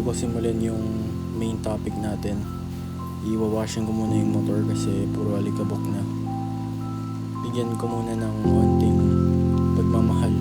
bago simulan yung main topic natin, iwawashing ko muna yung motor kasi puro alikabok na. Bigyan ko muna ng konting pagmamahal.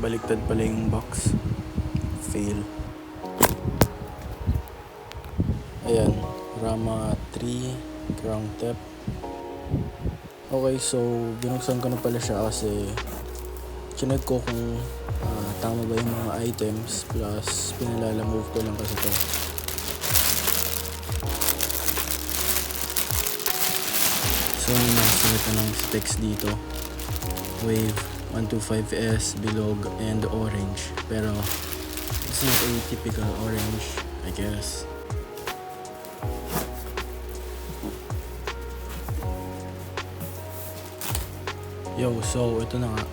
Baliktad pala yung box. Fail. Ayan, RAMA 3 crown tap. Okay, so binuksan ko na pala siya kasi chinek ko kung tama ba yung mga items, plus pinalalamove ko lang kasi to. So may nakasunod na ng specs dito. Wave 125S, bilog, and orange. Pero it's not a typical orange, I guess. Yo, so ito na nga.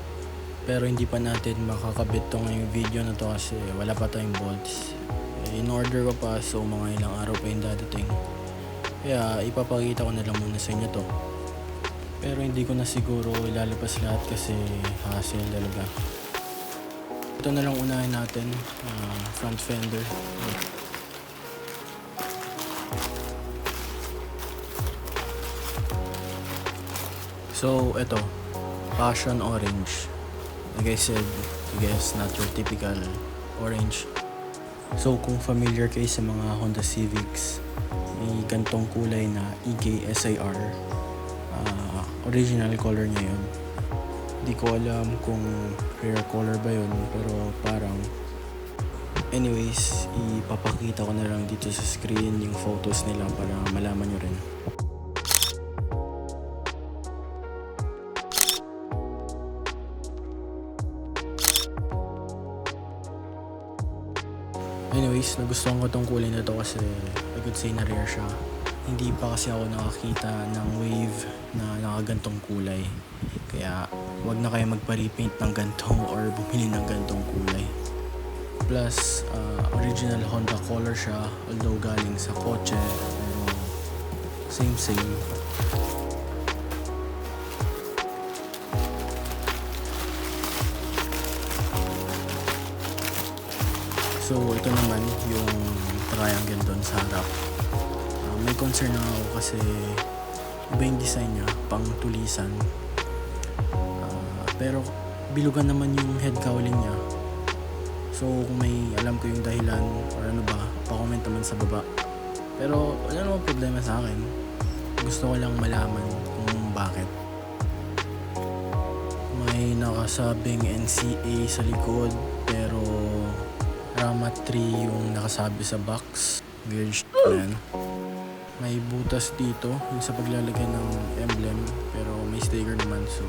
Pero hindi pa natin makakabit tong yung video na to kasi wala pa tayong bolts. In order ko pa, so mga ilang araw pa yung dadating. Kaya ipapakita ko na lang muna sa inyo to. Pero hindi ko na siguro ilalabas lahat kasi hassle talaga. Ito na lang unahin natin, front fender. So ito, passion orange. Like I said, I guess not your typical orange. So kung familiar kayo sa mga Honda Civics, may gantong kulay na EKSIR. Original color niya yun. Hindi ko alam kung rare color ba yun, pero parang anyways, ipapakita ko na lang dito sa screen yung photos nila para malaman nyo rin. Anyways, nagustuhan ko tong kulay na to kasi I could say na rare siya. hindi pa kasi ako nakakita ng wave na nakagantong kulay. Kaya wag na kayo magpa-repaint ng gantong or bumili ng gantong kulay. Plus, original Honda color siya, although galing sa kotse, pero same. So ito naman yung triangle doon sa harap. May concern na ako kasi iba yung design niya, pang tulisan. Pero bilugan naman yung head cowling niya. So kung may alam ko yung dahilan or ano ba, pa-comment naman sa baba. Pero wala namang problema sa akin. Gusto ko lang malaman kung bakit. May nakasabing NCA sa likod, pero RAMA 3 yung nakasabi sa box. Weird shit man. May butas dito yung sa paglalagay ng emblem, pero may sticker naman, so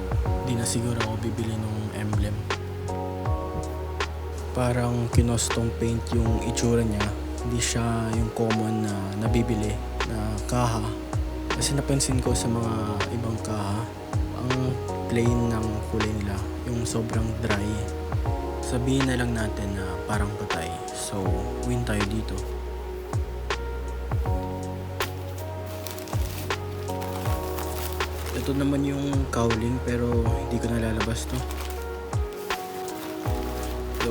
di na siguro ako bibili ng emblem. Parang kinostong paint yung itsura niya, hindi siya yung common na nabibili na kaha. Kasi napansin ko sa mga ibang kaha, ang plain ng kulay nila, yung sobrang dry. Sabihin na lang natin na parang patay, so win tayo dito. Ito naman yung cowling, pero hindi ko nalalabas to.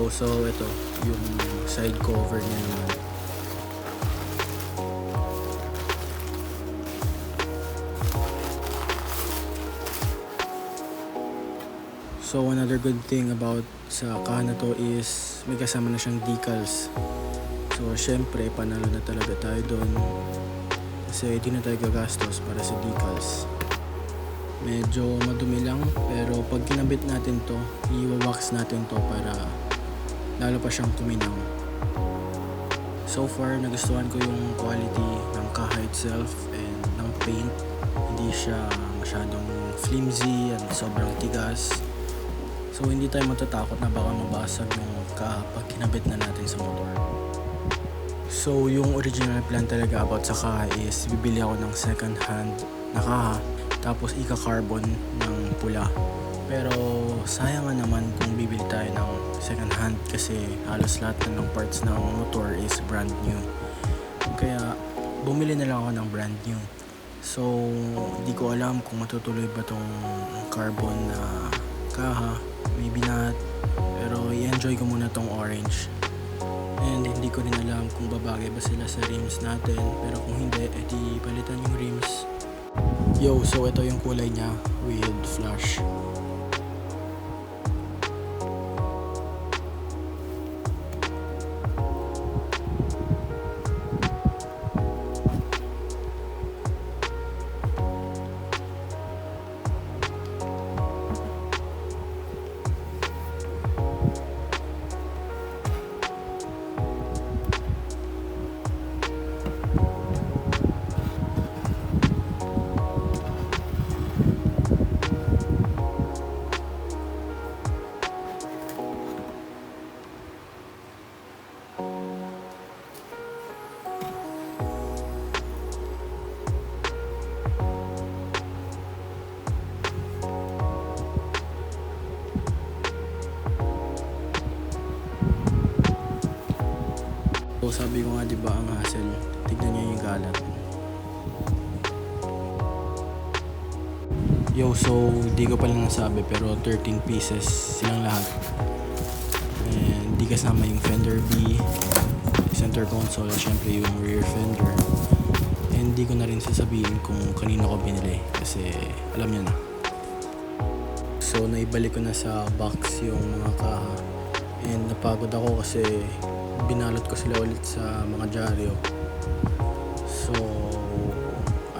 So ito yung side cover niya naman. So another good thing about sa kaha na to is may kasama na siyang decals. So syempre panalo na talaga tayo doon kasi hindi na tayo gagastos para sa decals. Medyo madumi lang, pero pag kinabit natin to, i-wax natin to para lalo pa siyang kuminaw. So far nagustuhan ko yung quality ng kaha itself and ng paint. Hindi siya masyadong flimsy at sobrang tigas. So hindi tayo matatakot na baka mabasag yung kaha pag kinabit na natin sa motor. So yung original plan talaga about sa kaha is bibili ako ng second hand na kaha, tapos ika-carbon ng pula. Pero sayang nga naman kung bibili tayo ng second hand kasi halos lahat na ng parts ng motor is brand new. Kaya bumili na lang ako ng brand new. So hindi ko alam kung matutuloy ba tong carbon na kaha, maybe not, pero i-enjoy ko muna tong orange. And hindi ko rin alam kung babagay ba sila sa rims natin, pero kung hindi, edi palitan yung rims. Yo, so ito yung kulay niya with flash. So sabi ko nga diba ang hassle, tignan niyo yung galat. Yo, so di ko pala nasabi pero 13 pieces silang lahat. And di kasama yung fender B, center console, at syempre yung rear fender. And di ko na rin sasabihin kung kanino ko binili kasi alam niyo na. So naibalik ko na sa box yung mga kaha. And napagod ako kasi binalot ko sila ulit sa mga dyaryo. So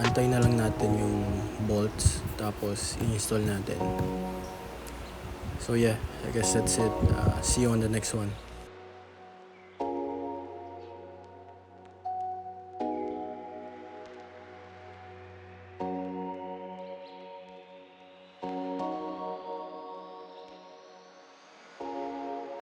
antay na lang natin yung bolts tapos i-install natin. So yeah, I guess that's it. See you on the next one.